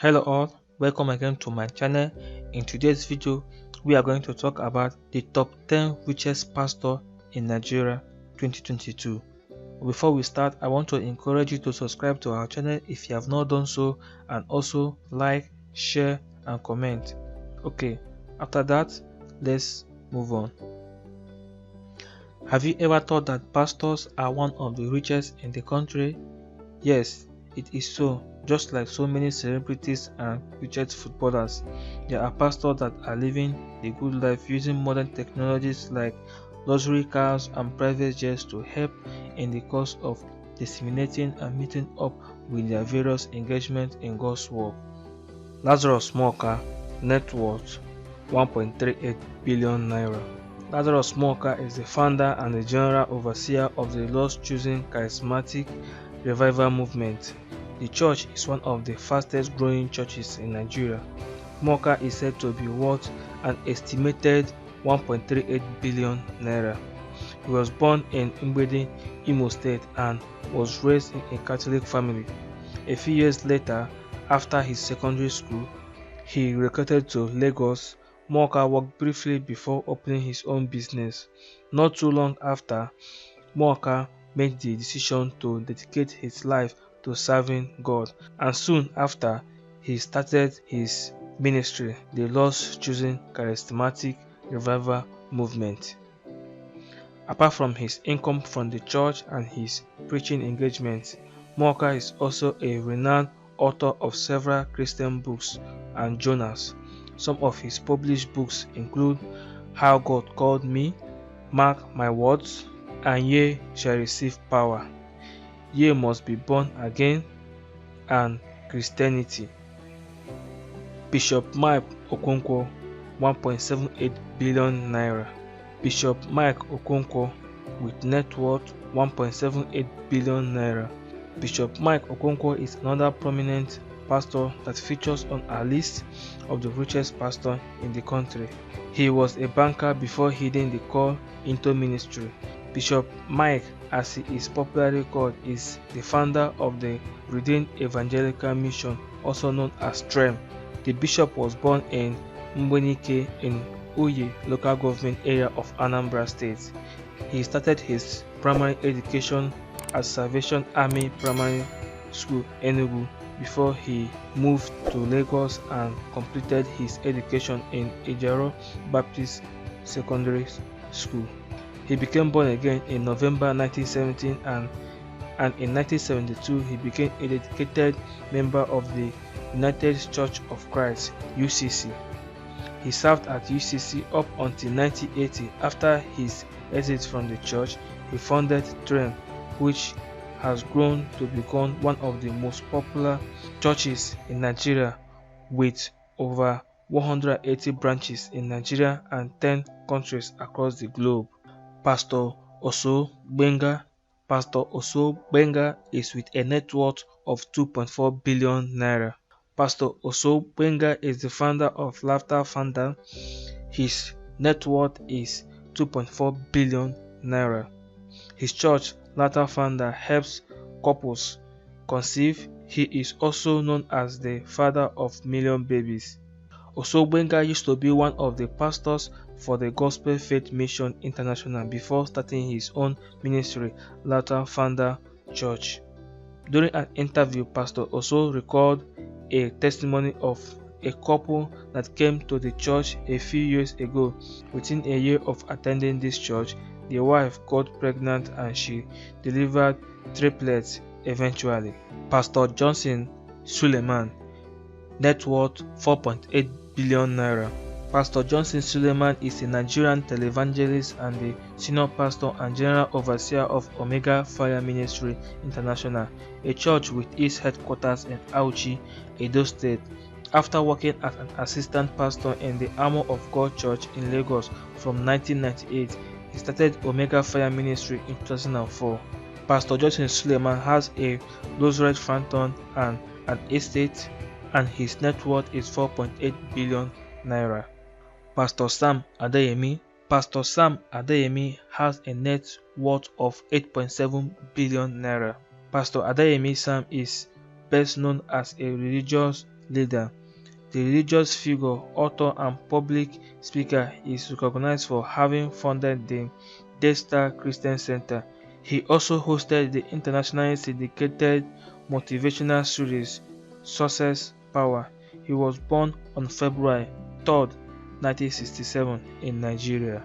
Hello all, welcome again to my channel. In today's video, we are going to talk about the top 10 richest pastors in Nigeria 2022. Before we start, I want to encourage you to subscribe to our channel if you have not done so, and also like, share and comment. Okay, after that, let's move on. Have you ever thought that pastors are one of the richest in the country? Yes, it is so. Just like so many celebrities and richest footballers, there are pastors that are living the good life using modern technologies like luxury cars and private jets to help in the cause of disseminating and meeting up with their various engagements in God's work. Lazarus Mouka, net worth 1.38 billion naira. Lazarus Mouka is the founder and the general overseer of the Lord's Chosen Charismatic Revival Movement. The church is one of the fastest growing churches in Nigeria. Mouka is said to be worth an estimated 1.38 billion naira. He was born in Ibem, Imo State, and was raised in a Catholic family. A few years later, after his secondary school, he relocated to Lagos. Mouka worked briefly before opening his own business. Not too long after, Mouka made the decision to dedicate his life to serving God, and soon after, he started his ministry, the Lord's Chosen Charismatic Revival Movement. Apart from his income from the church and his preaching engagements, Mouka is also a renowned author of several Christian books and journals. Some of his published books include How God Called Me, Mark My Words, and Ye Shall Receive Power, Ye Must Be Born Again, and Christianity. Bishop Mike Okonkwo, 1.78 billion naira. Bishop Mike Okonkwo with net worth 1.78 billion naira. Bishop Mike Okonkwo is another prominent pastor that features on our list of the richest pastors in the country. He was a banker before heeding the call into ministry. Bishop Mike, as he is popularly called, is the founder of the Redeemed Evangelical Mission, also known as TREM. The bishop was born in Mbenike in Uyi local government area of Anambra State. He started his primary education at Salvation Army Primary School, Enugu, before he moved to Lagos and completed his education in Ejaro Baptist Secondary School. He became born again in November 1917 and in 1972 he became a dedicated member of the United Church of Christ (UCC). He served at UCC up until 1980. After his exit from the church, he founded TREM, which has grown to become one of the most popular churches in Nigeria with over 180 branches in Nigeria and 10 countries across the globe. Pastor Oso Gbenga. Pastor Oso Gbenga is with a net worth of 2.4 billion naira. Pastor Oso Gbenga is the founder of Laughter Founder. His net worth is 2.4 billion naira. His church, Laughter Founder, helps couples conceive. He is also known as the father of million babies. Oso Gbenga used to be one of the pastors for the Gospel Faith Mission International before starting his own ministry, Laughter Founder Church. During an interview, Pastor Oso recalled a testimony of a couple that came to the church a few years ago. Within a year of attending this church, the wife got pregnant and she delivered triplets eventually. Pastor Johnson Suleman, net worth 4.8 billion naira. Pastor Johnson Suleman is a Nigerian televangelist and the senior pastor and general overseer of Omega Fire Ministry International, a church with its headquarters in Auchi, Edo State. After working as an assistant pastor in the Armor of God Church in Lagos from 1998, he started Omega Fire Ministry in 2004. Pastor Johnson Suleman has a Rolls-Royce Phantom and an estate, and his net worth is 4.8 billion naira. Pastor Sam Adeyemi. Pastor Sam Adeyemi has a net worth of 8.7 billion naira. Pastor Adeyemi Sam is best known as a religious leader. The religious figure, author, and public speaker is recognized for having founded the Death Star Christian Center. He also hosted the internationally syndicated motivational series Success Power. He was born on February 3, 1967 in Nigeria.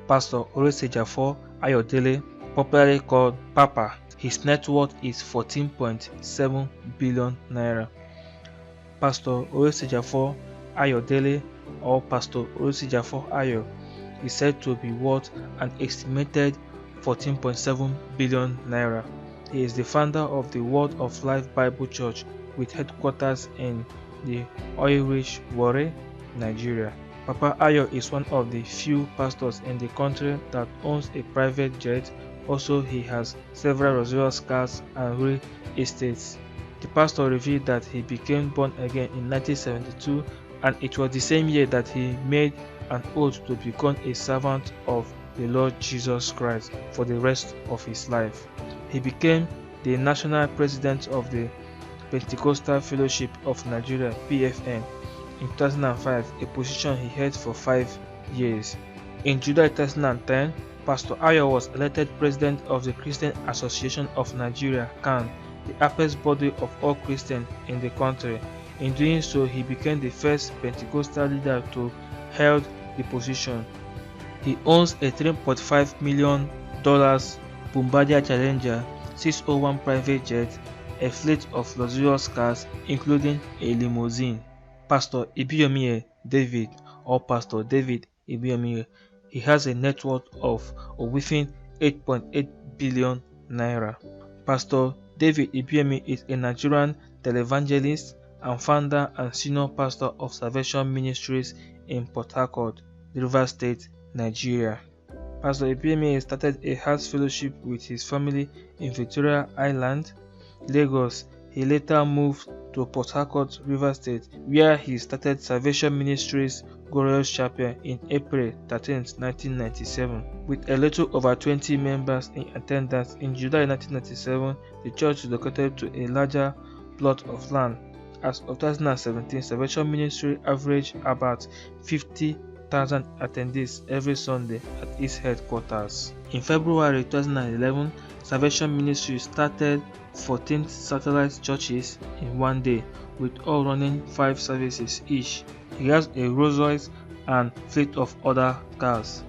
Pastor Oritsejafor Ayodele, popularly called Papa. His net worth is 14.7 billion naira. Pastor Oyedepo Ayodele, or Pastor Oritsejafor Ayo, is said to be worth an estimated 14.7 billion naira. He is the founder of the Word of Life Bible Church with headquarters in the oil-rich Warri, Nigeria. Papa Ayo is one of the few pastors in the country that owns a private jet. Also, he has several luxurious cars and real estates. The pastor revealed that he became born again in 1972, and it was the same year that he made an oath to become a servant of the Lord Jesus Christ for the rest of his life. He became the national president of the Pentecostal Fellowship of Nigeria (PFN) in 2005, a position he held for 5 years. In July 2010, Pastor Ayo was elected president of the Christian Association of Nigeria (CAN), the apex body of all Christians in the country. In doing so, he became the first Pentecostal leader to hold the position. He owns a $3.5 million Bombardier Challenger 601 private jet, a fleet of luxurious cars, including a limousine. Pastor Ibem David, or Pastor David Ibem, he has a net worth of within 8.8 billion naira. Pastor David Ibem is a Nigerian televangelist and founder and senior pastor of Salvation Ministries in Port Harcourt, Rivers State, Nigeria. Pastor Ibem started a house fellowship with his family in Victoria Island, Lagos. He later moved to Port Harcourt, Rivers State, where he started Salvation Ministries Glorious Chapel in April 13, 1997. With a little over 20 members in attendance, in July 1997, the church relocated to a larger plot of land. As of 2017, Salvation Ministry averaged about 50,000 attendees every Sunday at its headquarters. In February 2011, Salvation Ministry started 14 satellite churches in one day, with all running 5 services each. He has a Rolls Royce and fleet of other cars.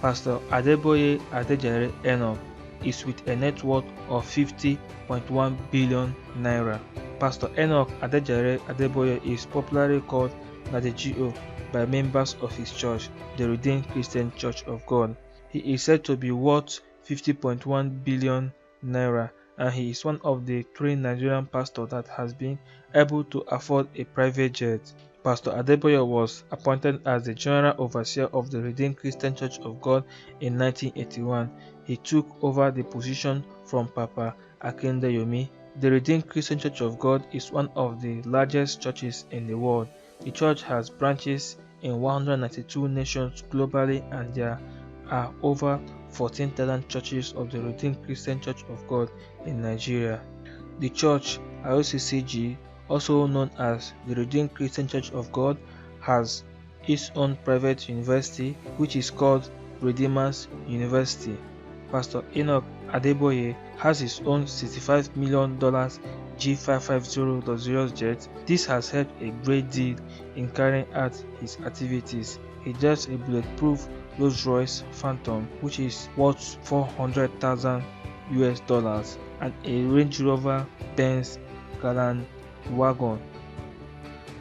Pastor Adeboye Enoch is with a net worth of 50.1 billion naira. Pastor Enoch Adeboye is popularly called Nadejio by members of his church, the Redeemed Christian Church of God. He is said to be worth 50.1 billion naira, and he is one of the 3 Nigerian pastors that has been able to afford a private jet. Pastor Adeboye was appointed as the General Overseer of the Redeemed Christian Church of God in 1981. He took over the position from Papa Ayodele. The Redeemed Christian Church of God is one of the largest churches in the world. The church has branches in 192 nations globally, and there are over 14,000 churches of the Redeemed Christian Church of God in Nigeria. The church, RCCG, also known as the Redeemed Christian Church of God, has its own private university, which is called Redeemers University. Pastor Enoch Adeboye has his own $65 million G550 luxurious jet. This has helped a great deal in carrying out his activities. He drives a bulletproof Rolls-Royce Phantom, which is worth $400,000 and a Range Rover Benz Galant wagon.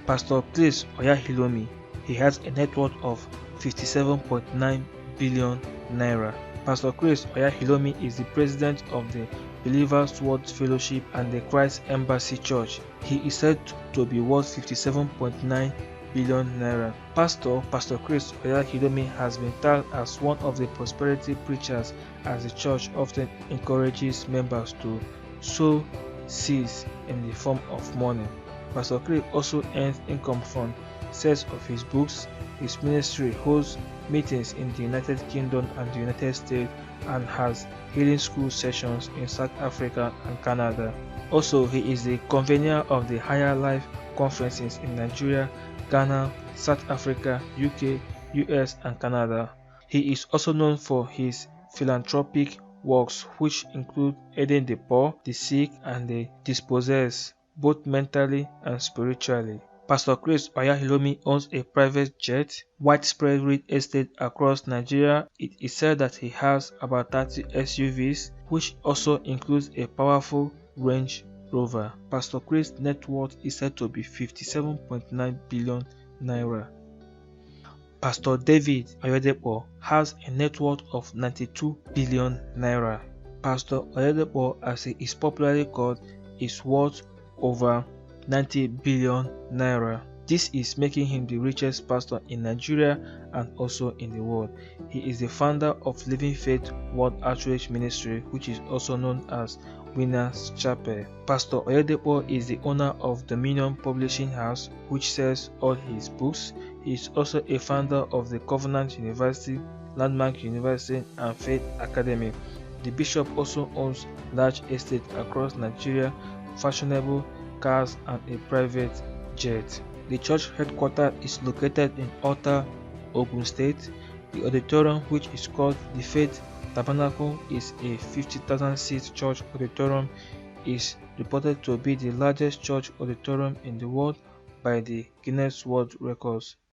Pastor Chris Oyakhilome, he has a net worth of 57.9 billion naira. Pastor Chris Oyakhilome is the president of the Believers World Fellowship and the Christ Embassy Church. He is said to be worth 57.9 billion naira. Pastor Chris Oyakhilome has been tagged as one of the prosperity preachers, as the church often encourages members to sow seeds in the form of money. Pastor Chris also earns income from sales of his books. His ministry holds meetings in the United Kingdom and the United States and has healing school sessions in South Africa and Canada. Also, he is the convener of the Higher Life conferences in Nigeria, Ghana, South Africa, UK, US, and Canada. He is also known for his philanthropic works, which include aiding the poor, the sick, and the dispossessed, both mentally and spiritually. Pastor Chris Oyakhilome owns a private jet, widespread real estate across Nigeria. It is said that he has about 30 SUVs, which also includes a powerful Range Rover. Pastor Chris' net worth is said to be 57.9 billion naira. Pastor David Oyedepo has a net worth of 92 billion naira. Pastor Oyedepo, as he is popularly called, is worth over 90 billion naira. This is making him the richest pastor in Nigeria and also in the world. He is the founder of Living Faith World Outreach Ministry, which is also known as Winners Chapel. Pastor Oyedepo is the owner of Dominion Publishing House, which sells all his books. He is also a founder of the Covenant University, Landmark University, and Faith Academy. The bishop also owns large estates across Nigeria, fashionable cars, and a private jet. The church headquarters is located in Ota, Ogun State. The auditorium, which is called the Faith Tabernacle, is a 50,000-seat church auditorium. Is reported to be the largest church auditorium in the world by the Guinness World Records.